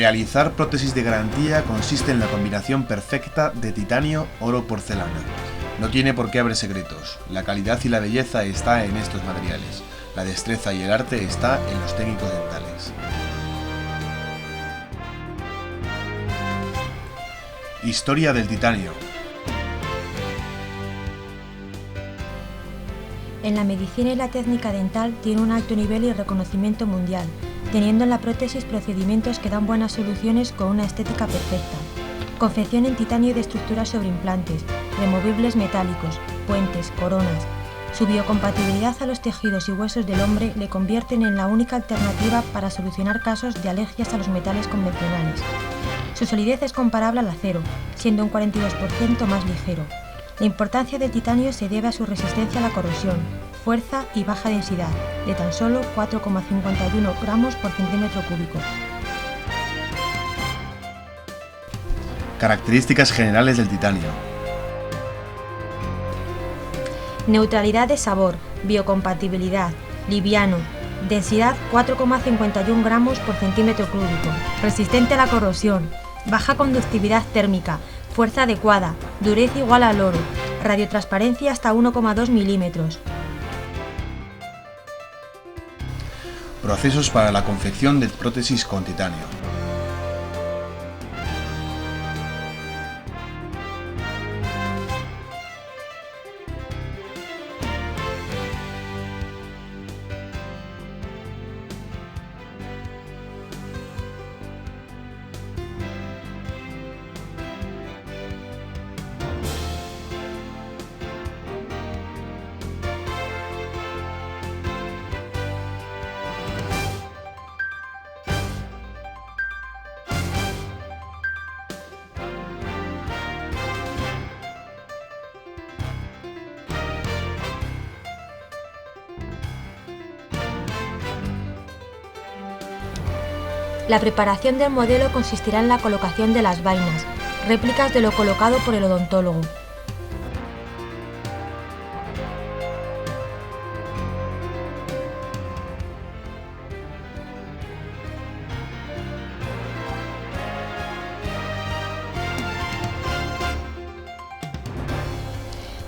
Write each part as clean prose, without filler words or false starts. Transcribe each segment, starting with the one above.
Realizar prótesis de garantía consiste en la combinación perfecta de titanio, oro, porcelana. No tiene por qué haber secretos. La calidad y la belleza está en estos materiales. La destreza y el arte está en los técnicos dentales. Historia del titanio. En la medicina y la técnica dental tiene un alto nivel y reconocimiento mundial, teniendo en la prótesis procedimientos que dan buenas soluciones con una estética perfecta. Confección en titanio de estructuras sobre implantes, removibles metálicos, puentes, coronas. Su biocompatibilidad a los tejidos y huesos del hombre le convierten en la única alternativa para solucionar casos de alergias a los metales convencionales. Su solidez es comparable al acero, siendo un 42% más ligero. La importancia del titanio se debe a su resistencia a la corrosión, fuerza y baja densidad, de tan solo 4,51 gramos por centímetro cúbico. Características generales del titanio. Neutralidad de sabor, biocompatibilidad, liviano, densidad 4,51 gramos por centímetro cúbico, resistente a la corrosión, baja conductividad térmica, fuerza adecuada, dureza igual al oro, radiotransparencia hasta 1,2 milímetros. Procesos para la confección de prótesis con titanio. La preparación del modelo consistirá en la colocación de las vainas, réplicas de lo colocado por el odontólogo.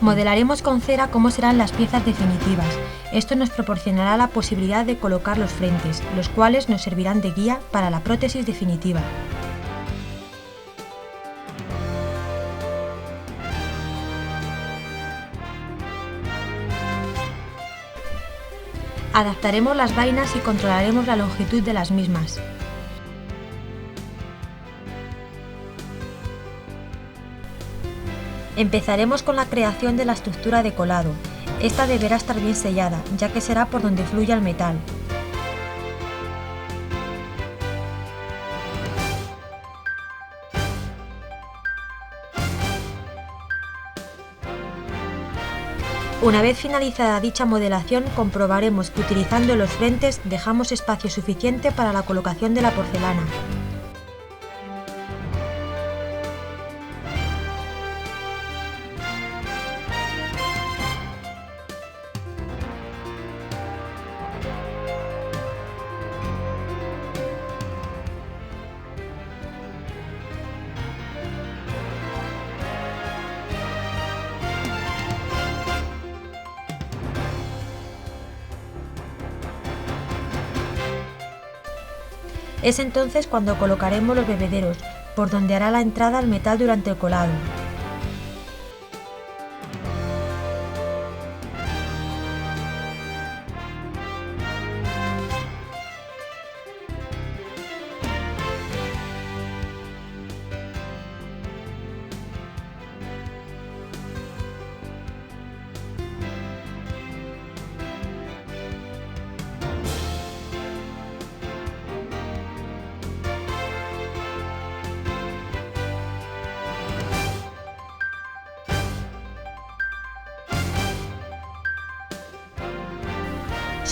Modelaremos con cera cómo serán las piezas definitivas. Esto nos proporcionará la posibilidad de colocar los frentes, los cuales nos servirán de guía para la prótesis definitiva. Adaptaremos las vainas y controlaremos la longitud de las mismas. Empezaremos con la creación de la estructura de colado. Esta deberá estar bien sellada, ya que será por donde fluya el metal. Una vez finalizada dicha modelación, comprobaremos que utilizando los frentes dejamos espacio suficiente para la colocación de la porcelana. Es entonces cuando colocaremos los bebederos, por donde hará la entrada el metal durante el colado.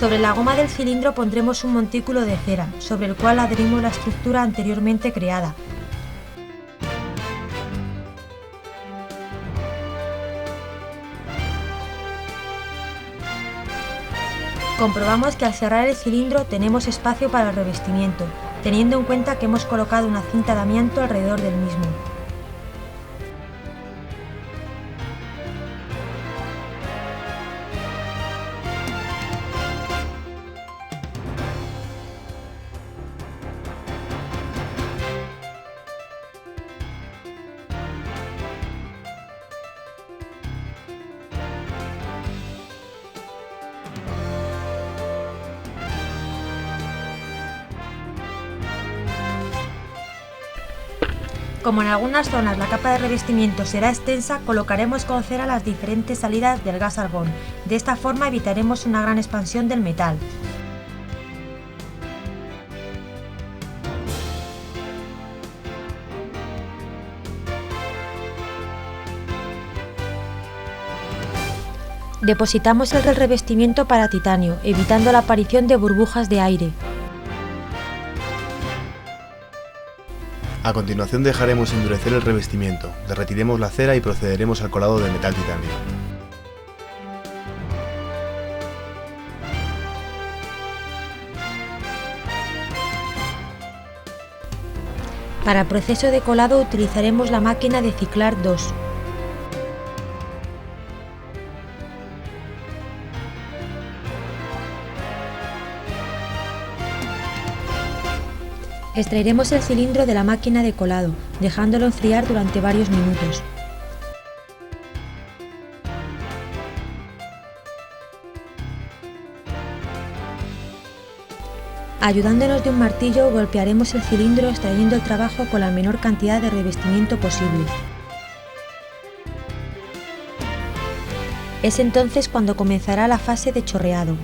Sobre la goma del cilindro pondremos un montículo de cera, sobre el cual adherimos la estructura anteriormente creada. Comprobamos que al cerrar el cilindro tenemos espacio para el revestimiento, teniendo en cuenta que hemos colocado una cinta de amianto alrededor del mismo. Como en algunas zonas la capa de revestimiento será extensa, colocaremos con cera las diferentes salidas del gas argón. De esta forma evitaremos una gran expansión del metal. Depositamos el revestimiento para titanio, evitando la aparición de burbujas de aire. A continuación dejaremos endurecer el revestimiento, derretiremos la cera y procederemos al colado de metal titanio. Para el proceso de colado utilizaremos la máquina de ciclar 2. Extraeremos el cilindro de la máquina de colado, dejándolo enfriar durante varios minutos. Ayudándonos de un martillo, golpearemos el cilindro extrayendo el trabajo con la menor cantidad de revestimiento posible. Es entonces cuando comenzará la fase de chorreado.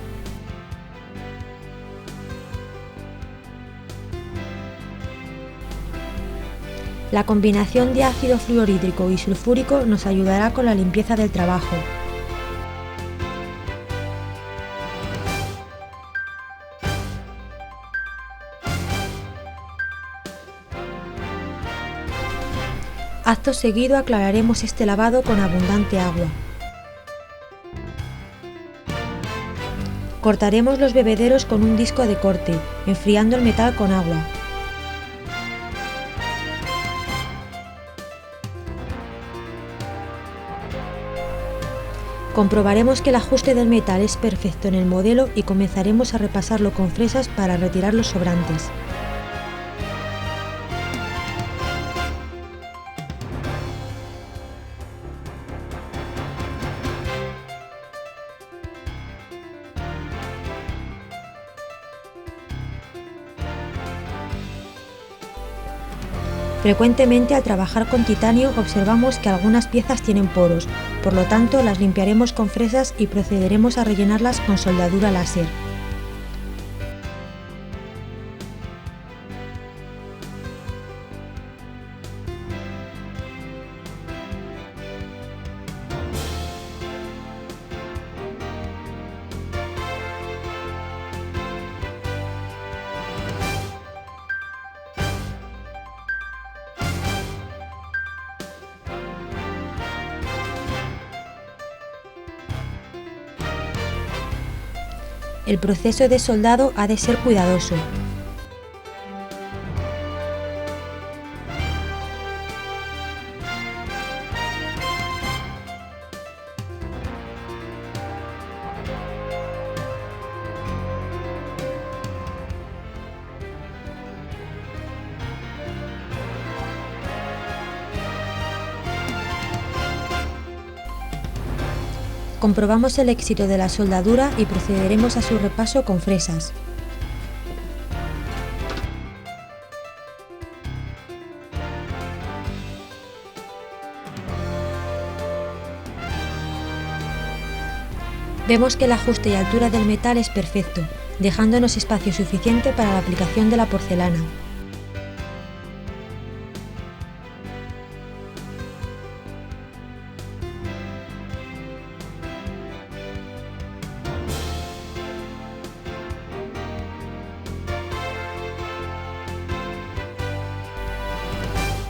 La combinación de ácido fluorhídrico y sulfúrico nos ayudará con la limpieza del trabajo. Acto seguido aclararemos este lavado con abundante agua. Cortaremos los bebederos con un disco de corte, enfriando el metal con agua. Comprobaremos que el ajuste del metal es perfecto en el modelo y comenzaremos a repasarlo con fresas para retirar los sobrantes. Frecuentemente al trabajar con titanio observamos que algunas piezas tienen poros, por lo tanto las limpiaremos con fresas y procederemos a rellenarlas con soldadura láser. El proceso de soldado ha de ser cuidadoso. Comprobamos el éxito de la soldadura y procederemos a su repaso con fresas. Vemos que el ajuste y altura del metal es perfecto, dejándonos espacio suficiente para la aplicación de la porcelana.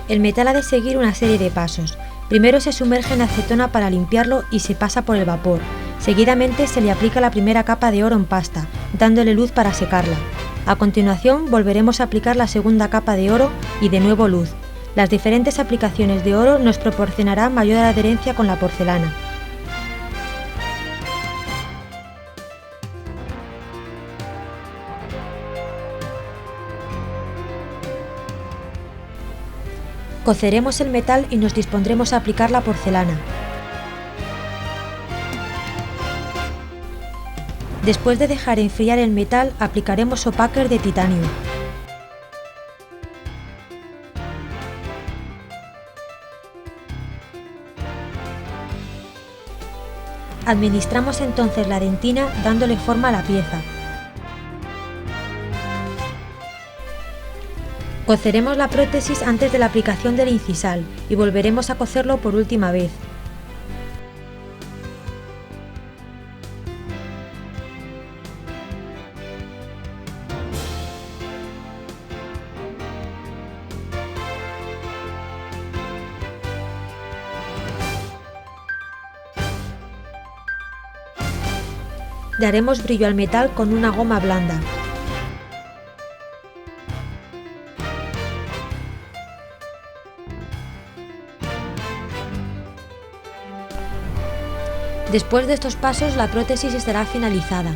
El metal ha de seguir una serie de pasos. Primero se sumerge en acetona para limpiarlo y se pasa por el vapor. Seguidamente se le aplica la primera capa de oro en pasta, dándole luz para secarla. A continuación volveremos a aplicar la segunda capa de oro y de nuevo luz. Las diferentes aplicaciones de oro nos proporcionarán mayor adherencia con la porcelana. Coceremos el metal y nos dispondremos a aplicar la porcelana. Después de dejar enfriar el metal, aplicaremos opaquer de titanio. Administramos entonces la dentina dándole forma a la pieza. Coceremos la prótesis antes de la aplicación del incisal y volveremos a cocerlo por última vez. Daremos brillo al metal con una goma blanda. Después de estos pasos, la prótesis estará finalizada.